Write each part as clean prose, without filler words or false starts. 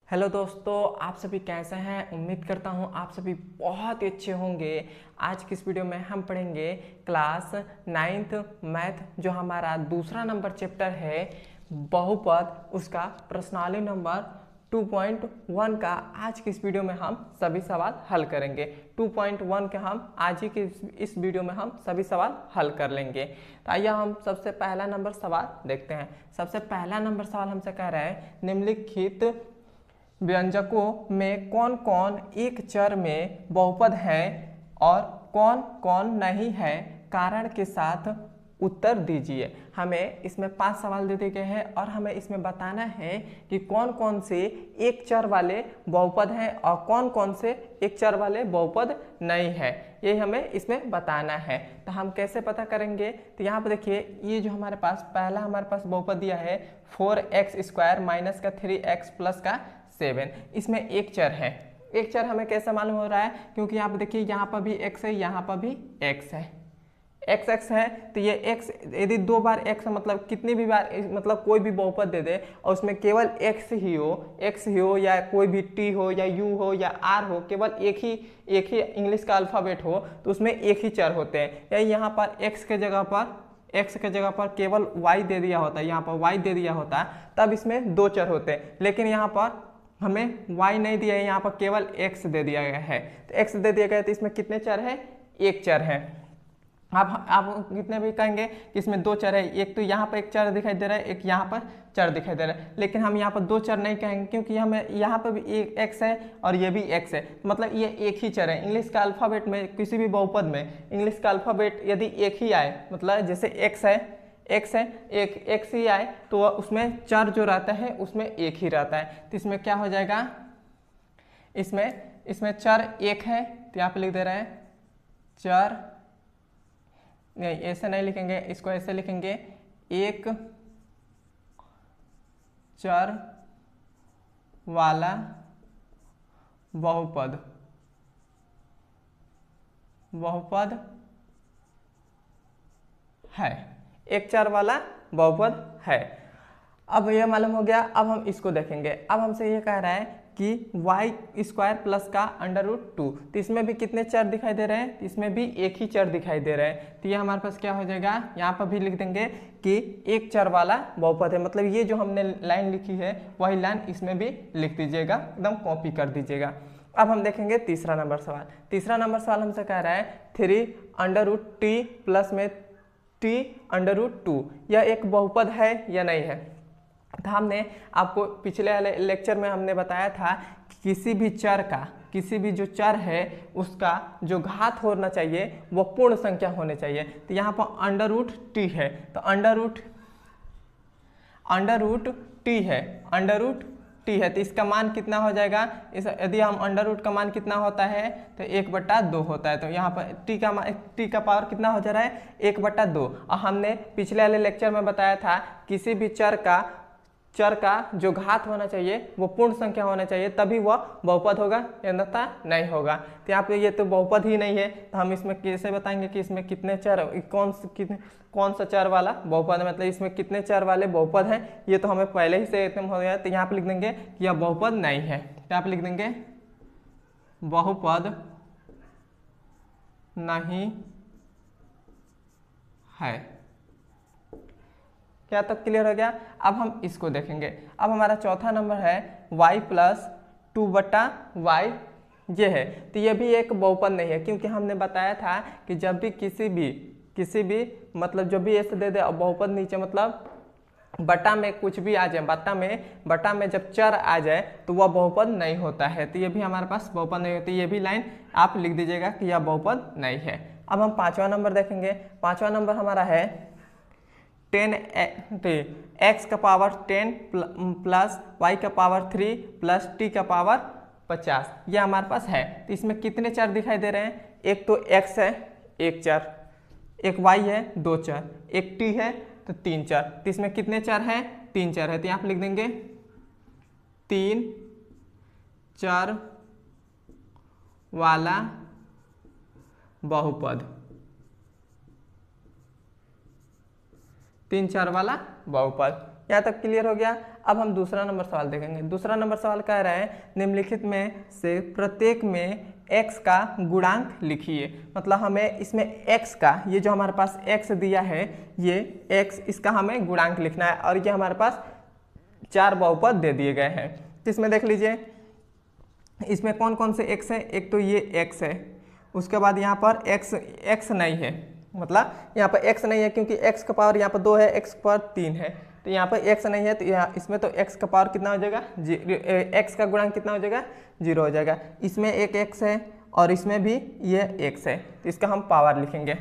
Hello दोस्तों, आप सभी कैसे हैं। उम्मीद करता हूं आप सभी बहुत ही अच्छे होंगे। आज की इस वीडियो में हम पढ़ेंगे क्लास 9th मैथ, जो हमारा दूसरा नंबर चैप्टर है बहुपद, उसका प्रश्नावली नंबर 2.1 का आज की इस वीडियो में हम सभी सवाल हल करेंगे। 2.1 के हम आज ही की इस वीडियो में हम सभी सवाल हल कर लेंगे। तो आइए हम सबसे पहला नंबर सवाल देखते हैं। सबसे पहला नंबर सवाल हमसे कह रहा है, निम्नलिखित व्यंजकों में कौन कौन एक चर में बहुपद है और कौन कौन नहीं है, कारण के साथ उत्तर दीजिए। हमें इसमें 5 सवाल दे दिए गए हैं और हमें इसमें बताना है कि कौन कौन से एक चर वाले बहुपद हैं और कौन कौन से एक चर वाले बहुपद नहीं है, यही हमें इसमें बताना है। तो हम कैसे पता करेंगे, तो यहाँ पर देखिए, ये जो हमारे पास पहला हमारे पास बहुपद दिया है 4x² माइनस का 3x प्लस का 7, इसमें एक चर है। एक चर हमें कैसे मालूम हो रहा है, क्योंकि यहाँ पर देखिए, यहाँ पर भी x है, यहाँ पर भी x है, x है। तो ये x यदि 2 बार x मतलब कितनी भी बार मतलब कोई भी बहुपद दे दे और उसमें केवल x ही हो या कोई भी t हो या u हो या r हो, केवल एक ही इंग्लिश का अल्फ़ाबेट हो, तो उसमें एक ही चर होते हैं। या यहाँ पर x के जगह पर केवल y दे दिया होता है, यहाँ पर y दे दिया होता है, तब इसमें 2 चर होते हैं। लेकिन यहाँ पर हमें y नहीं दिया है, यहाँ पर केवल x दे दिया गया है। तो x दे दिया गया है, तो इसमें कितने चर है? एक चर है। आप कितने भी कहेंगे कि इसमें 2 चर है, एक तो यहाँ पर एक चर दिखाई दे रहा है, एक यहाँ पर चर दिखाई दे रहा है, लेकिन हम यहाँ पर 2 चर नहीं कहेंगे, क्योंकि हमें यहाँ पर भी एक x है और ये भी x है, मतलब ये एक ही चर है। इंग्लिश का अल्फ़ाबेट में किसी भी बहुपद में इंग्लिश का अल्फ़ाबेट यदि एक ही आए, मतलब जैसे x है, एक x ही आए, तो उसमें चर जो रहता है उसमें एक ही रहता है। तो इसमें क्या हो जाएगा, इसमें चर एक है, तो यहाँ पे लिख दे रहे हैं चर, नहीं ऐसे नहीं लिखेंगे, इसको ऐसे लिखेंगे, एक चर वाला बहुपद है, एक चर वाला बहुपद है। अब ये मालूम हो गया। अब हम इसको देखेंगे। अब हमसे ये कह रहा है कि y² प्लस का √2, तो इसमें भी कितने चर दिखाई दे रहे हैं? इसमें भी एक ही चर दिखाई दे रहे हैं। तो ये हमारे पास क्या हो जाएगा, यहाँ पर भी लिख देंगे कि एक चर वाला बहुपद है, मतलब ये जो हमने लाइन लिखी है वही लाइन इसमें भी लिख दीजिएगा, एकदम कॉपी कर दीजिएगा। अब हम देखेंगे तीसरा नंबर सवाल। तीसरा नंबर सवाल हमसे कह रहा है 3√t प्लस में t√2, यह एक बहुपद है या नहीं है। तो हमने आपको पिछले वाले लेक्चर में हमने बताया था कि किसी भी जो चर है उसका जो घात होना चाहिए वो पूर्ण संख्या होने चाहिए। तो यहाँ पर √t है, तो √t है, तो इसका मान कितना हो जाएगा? यदि हम √ का मान कितना होता है, तो 1/2 होता है। तो यहाँ पर t का पावर कितना हो जा रहा है? 1/2। और हमने पिछले वाले लेक्चर में बताया था किसी भी चर का जो घात होना चाहिए वो पूर्ण संख्या होना चाहिए, तभी वह बहुपद होगा, अन्यथा नहीं होगा। तो यहाँ पे ये तो बहुपद ही नहीं है, तो हम इसमें कैसे बताएंगे कि इसमें कितने चर, कौन सा चर वाला बहुपद है, मतलब इसमें कितने चर वाले बहुपद हैं, ये तो हमें पहले ही से एकदम हो गया। तो यहाँ पे लिख देंगे कि यह बहुपद नहीं है। यहाँ पे लिख देंगे बहुपद नहीं है। क्या तक क्लियर हो गया? अब हम इसको देखेंगे। अब हमारा चौथा नंबर है y + 2/y, ये है। तो ये भी एक बहुपद नहीं है, क्योंकि हमने बताया था कि जब भी किसी भी मतलब जब भी ऐसे दे दे और बहुपद नीचे मतलब बटा में कुछ भी आ जाए, बटा में जब चर आ जाए तो वह बहुपद नहीं होता है। तो ये भी हमारे पास बहुपद नहीं होती, ये भी लाइन आप लिख दीजिएगा कि यह बहुपद नहीं है। अब हम 5वां नंबर देखेंगे। 5वां नंबर हमारा है 10x का पावर 10 प्लस y का पावर 3 प्लस t का पावर 50, यह हमारे पास है। तो इसमें कितने चर दिखाई दे रहे हैं? एक तो x है, एक चर, एक y है, 2 चर, एक t है, तो 3 चर। तो इसमें कितने चर हैं? 3 चर है। तो यहाँ पे लिख देंगे 3 चर वाला बहुपद, 3 चर वाला बहुपद। यहाँ तक क्लियर हो गया। अब हम दूसरा नंबर सवाल देखेंगे। दूसरा नंबर सवाल कह रहा है निम्नलिखित में से प्रत्येक में x का गुणांक लिखिए। मतलब हमें इसमें x का, ये जो हमारे पास x दिया है ये x, इसका हमें गुणांक लिखना है और ये हमारे पास 4 बहुपद दे दिए गए हैं। तो इसमें देख लीजिए इसमें कौन कौन से x है। एक तो ये x है, उसके बाद यहाँ पर x नहीं है, मतलब यहाँ पर x नहीं है क्योंकि x का पावर यहाँ पर 2 है, x का पावर 3 है, तो यहाँ पर x नहीं है, तो यहाँ इसमें तो x का पावर कितना हो जाएगा, x का गुणांक कितना हो जाएगा, 0 हो जाएगा। इसमें एक x है और इसमें भी ये x है, तो इसका हम पावर लिखेंगे,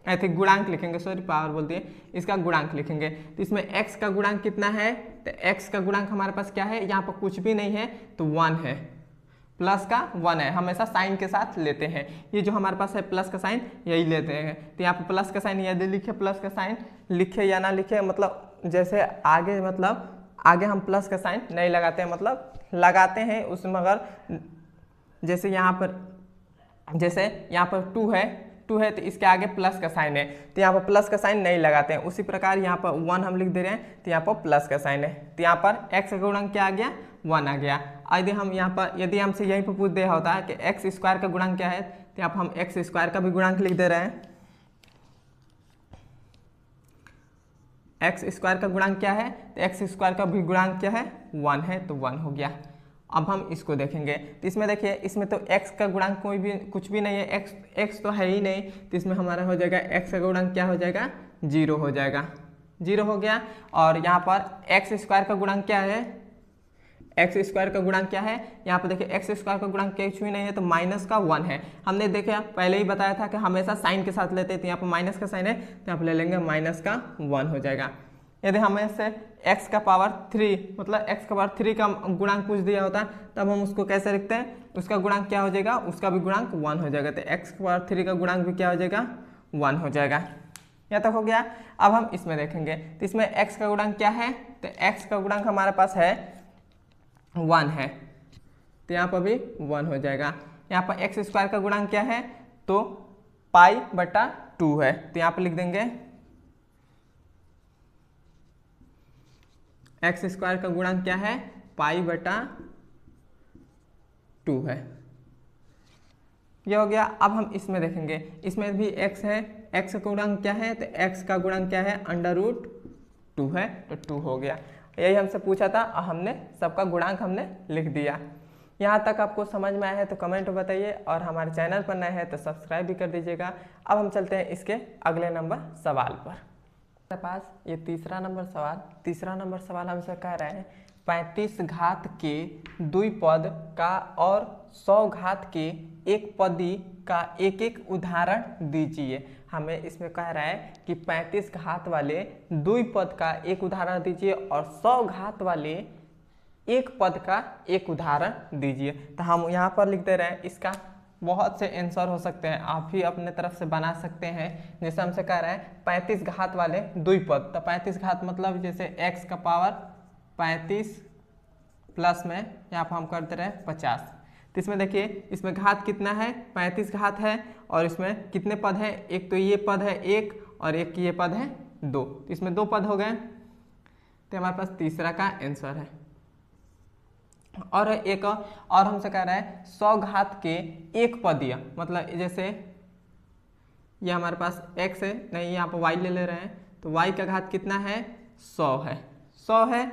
ऐसे गुणांक लिखेंगे, सॉरी पावर बोल दिए, इसका गुणांक लिखेंगे। तो इसमें x का गुणांक कितना है, तो x का गुणांक हमारे पास क्या है, यहाँ पर कुछ भी नहीं है तो 1 है, प्लस का 1 है, हमेशा साइन के साथ लेते हैं। ये जो हमारे पास है प्लस का साइन यही लेते हैं, तो यहाँ पर प्लस का साइन यदि लिखे, प्लस का साइन लिखे या ना लिखे, मतलब जैसे आगे, मतलब आगे हम प्लस का साइन नहीं लगाते हैं, मतलब लगाते हैं उसमें, मगर जैसे यहाँ पर 2 है तो इसके आगे प्लस का साइन है, तो यहाँ पर प्लस का साइन नहीं लगाते हैं। उसी प्रकार यहाँ पर 1 हम लिख दे रहे हैं, तो यहाँ पर प्लस का साइन है, तो यहाँ पर x का गुणांक क्या आ गया, 1 आ गया। यदि हम यहाँ पर, यदि हमसे यहीं पर पूछ दिया होता है कि x स्क्वायर का गुणांक क्या है, तो यहाँ पर हम x स्क्वायर का भी गुणांक लिख दे रहे हैं। x स्क्वायर का गुणांक क्या है, तो x स्क्वायर का भी गुणांक क्या है, 1 है, तो 1 हो गया। अब हम इसको देखेंगे, तो इसमें देखिए इसमें तो x का गुणांक कोई भी कुछ भी नहीं है, x तो है ही नहीं, तो इसमें हमारा हो जाएगा x का गुणांक क्या हो जाएगा, 0 हो जाएगा, 0 हो गया। और यहाँ पर x स्क्वायर का गुणांक क्या है, x स्क्वायर का गुणांक क्या है, यहाँ पर देखिए x स्क्वायर का गुणांक कुछ भी नहीं है, तो माइनस का 1 है। हमने देखा पहले ही बताया था कि हमेशा साइन के साथ लेते हैं, तो यहाँ पर माइनस का साइन है, तो यहाँ पर ले लेंगे माइनस का 1 हो जाएगा। यदि हमें से x का पावर 3, मतलब x का पावर 3 का गुणांक पूछ दिया होता तब हम उसको कैसे लिखते हैं, उसका गुणांक क्या हो जाएगा, उसका भी गुणांक 1 हो जाएगा, तो x का पावर 3 का गुणांक भी क्या हो जाएगा, 1 हो जाएगा। यहाँ तक हो गया। अब हम इसमें देखेंगे, तो इसमें x का गुणांक क्या है, तो x का गुणांक हमारे पास है 1 है, तो यहाँ पर भी 1 हो जाएगा। यहाँ पर x स्क्वायर का गुणांक क्या है, तो π/2 है, तो यहाँ पर लिख देंगे x स्क्वायर का गुणांक क्या है, π/2 है। यह हो गया। अब हम इसमें देखेंगे, इसमें भी x है, x का गुणांक क्या है, तो x का गुणांक क्या है, √2 है, तो 2 हो गया। यही हमसे पूछा था और हमने सबका गुणांक हमने लिख दिया। यहाँ तक आपको समझ में आया है तो कमेंट बताइए, और हमारे चैनल पर नए हैं तो सब्सक्राइब भी कर दीजिएगा। अब हम चलते हैं इसके अगले नंबर सवाल पर। हमारे पास ये तीसरा नंबर सवाल हमसे कह रहा है 35 घात के द्विपद का और 100 घात के एक पदी का एक एक उदाहरण दीजिए। हमें इसमें कह रहा है कि 35 घात वाले द्विपद का एक उदाहरण दीजिए और 100 घात वाले एक पद का एक उदाहरण दीजिए। तो हम यहाँ पर लिख दे रहे हैं, इसका बहुत से आंसर हो सकते हैं, आप भी अपने तरफ से बना सकते हैं। जैसे हमसे कह रहा है 35 घात वाले द्विपद, तो 35 घात मतलब जैसे x का पावर 35 प्लस में यहाँ पर हम करते रहे 50। तो इसमें देखिए इसमें घात कितना है, 35 घात है, और इसमें कितने पद हैं, एक तो ये पद है 1 और एक ये पद है 2, तो इसमें 2 पद हो गए, तो हमारे पास तीसरा का आंसर है। और एक और हमसे कह रहा है 100 घात के एक पदीय, मतलब जैसे ये हमारे पास x है, नहीं यहाँ पर y ले रहे हैं, तो y का घात कितना है, 100 है, 100 है।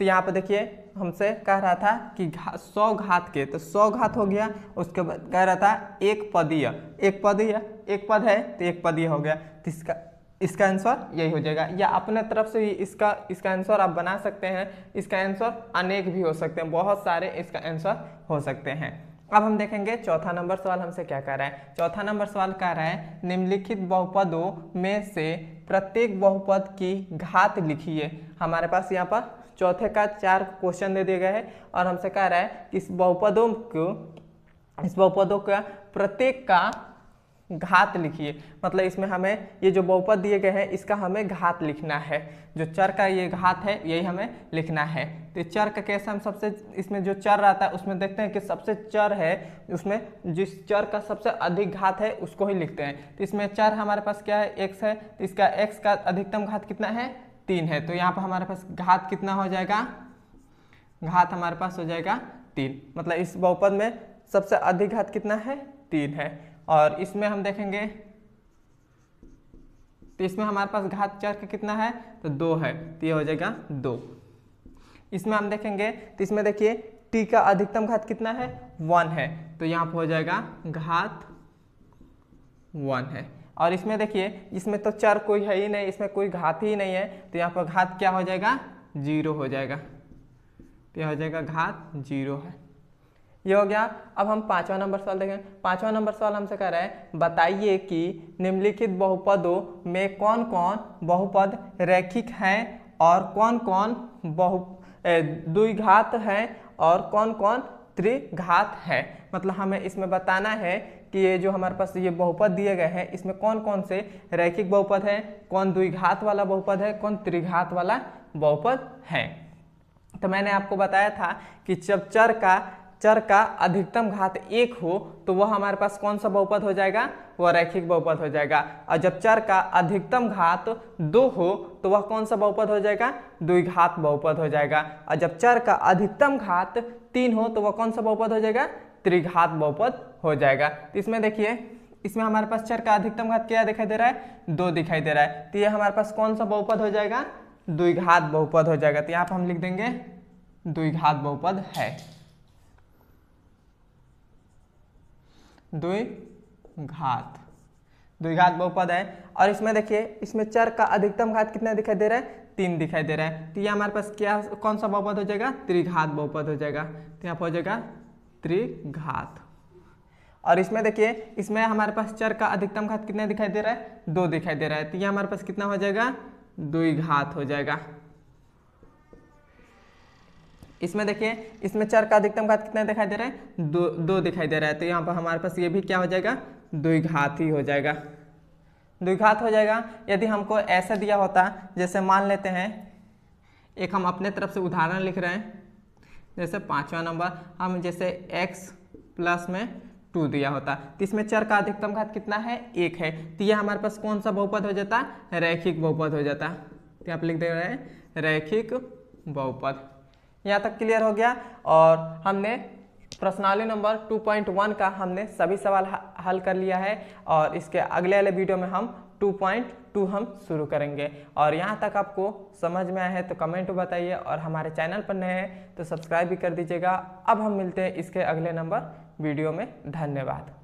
तो यहाँ पर देखिए हमसे कह रहा था कि 100 घात के, तो 100 घात हो गया, उसके बाद कह रहा था एक पद है, तो एक पदीय हो गया, तो इसका आंसर यही हो जाएगा। या अपने तरफ से भी इसका आंसर आप बना सकते हैं। इसका आंसर अनेक भी हो सकते हैं, बहुत सारे इसका आंसर हो सकते हैं। अब हम देखेंगे चौथा नंबर सवाल हमसे क्या कह रहा है। चौथा नंबर सवाल कह रहा है निम्नलिखित बहुपदों में से प्रत्येक बहुपद की घात लिखिए। हमारे पास यहाँ पर चौथे का 4 क्वेश्चन दे दिए गए हैं और हमसे कह रहा है कि इस बहुपदों का प्रत्येक का घात लिखिए। मतलब इसमें हमें ये जो बहुपद दिए गए हैं इसका हमें घात लिखना है, जो चर का ये घात है यही हमें लिखना है। तो चर का कैसे हम सबसे, इसमें जो चर रहता है उसमें देखते हैं कि सबसे चर है, उसमें जिस चर का सबसे अधिक घात है उसको ही लिखते हैं। तो इसमें चर हमारे पास क्या है, x है, तो इसका x का अधिकतम घात कितना है, 3 है, तो यहाँ पर हमारे पास घात कितना हो जाएगा, घात हमारे पास हो जाएगा 3। मतलब इस बहुपद में सबसे अधिक घात कितना है, 3 है। और इसमें हम देखेंगे तो इसमें हमारे पास घात चर का कितना है, तो 2 है, तो ये हो जाएगा 2। इसमें हम देखेंगे तो इसमें देखिए t का अधिकतम घात कितना है, 1 है, तो यहाँ पर हो जाएगा घात 1 है। और इसमें देखिए इसमें तो चर कोई है ही नहीं, इसमें कोई घात ही नहीं है, तो यहाँ पर घात क्या हो जाएगा, 0 हो जाएगा, तो यह हो जाएगा घात 0 है। ये हो गया। अब हम 5वां नंबर सवाल देखें। 5वां नंबर सवाल हमसे कह रहा है बताइए कि निम्नलिखित बहुपदों में कौन कौन बहुपद रैखिक हैं और कौन कौन द्विघात हैं और कौन कौन त्रिघात है। मतलब हमें इसमें बताना है कि ये जो हमारे पास ये बहुपद दिए गए हैं इसमें कौन कौन से रैखिक बहुपद है, कौन द्विघात वाला बहुपद है, कौन त्रिघात वाला बहुपद है। तो मैंने आपको बताया था कि जब चर का अधिकतम घात 1 हो तो वह हमारे पास कौन सा बहुपद हो जाएगा, वह रैखिक बहुपद हो जाएगा। और जब चर का अधिकतम घात 2 हो तो वह कौन सा बहुपद हो जाएगा, द्विघात बहुपद हो जाएगा। और जब चर का अधिकतम घात 3 हो तो वह कौन सा बहुपद हो जाएगा, त्रिघात बहुपद हो जाएगा। तो इसमें देखिए इसमें हमारे पास चर का अधिकतम घात क्या दिखाई दे रहा है, 2 दिखाई दे रहा है, तो ये हमारे पास कौन सा बहुपद हो जाएगा, द्विघात बहुपद हो जाएगा। तो यहाँ पर हम लिख देंगे द्विघात बहुपद है, द्विघात बहुपद है। और इसमें देखिए इसमें चर का अधिकतम घात कितना दिखाई दे रहा है, 3 दिखाई दे रहा है, तो ये हमारे पास क्या कौन सा बहुपद हो जाएगा, त्रिघात बहुपद हो जाएगा। तो यहाँ पर हो जाएगा त्रिघात। और इसमें देखिए इसमें हमारे पास चर का अधिकतम घात कितना दिखाई दे रहा है, 2 दिखाई दे रहा है, तो ये हमारे पास कितना हो जाएगा, द्विघात हो जाएगा। इसमें देखिए इसमें चर का अधिकतम घात कितना दिखाई दे रहा है, 2 दिखाई दे रहा है, तो यहाँ पर हमारे पास ये भी क्या हो जाएगा, द्विघात ही हो जाएगा, द्विघात हो जाएगा। यदि हमको ऐसा दिया होता, जैसे मान लेते हैं एक हम अपने तरफ से उदाहरण लिख रहे हैं, जैसे 5वां नंबर हम जैसे x प्लस में 2 दिया होता, तो इसमें चर का अधिकतम घात कितना है, 1 है, तो यह हमारे पास कौन सा बहुपद हो जाता, रैखिक बहुपद हो जाता। तो आप लिख दे रहे हैं रैखिक बहुपद। यहाँ तक क्लियर हो गया। और हमने प्रश्नावली नंबर 2.1 का हमने सभी सवाल हल कर लिया है और इसके अगले वाले वीडियो में हम 2.2 हम शुरू करेंगे। और यहाँ तक आपको समझ में आया है तो कमेंट बताइए और हमारे चैनल पर नए हैं तो सब्सक्राइब भी कर दीजिएगा। अब हम मिलते हैं इसके अगले नंबर वीडियो में। धन्यवाद।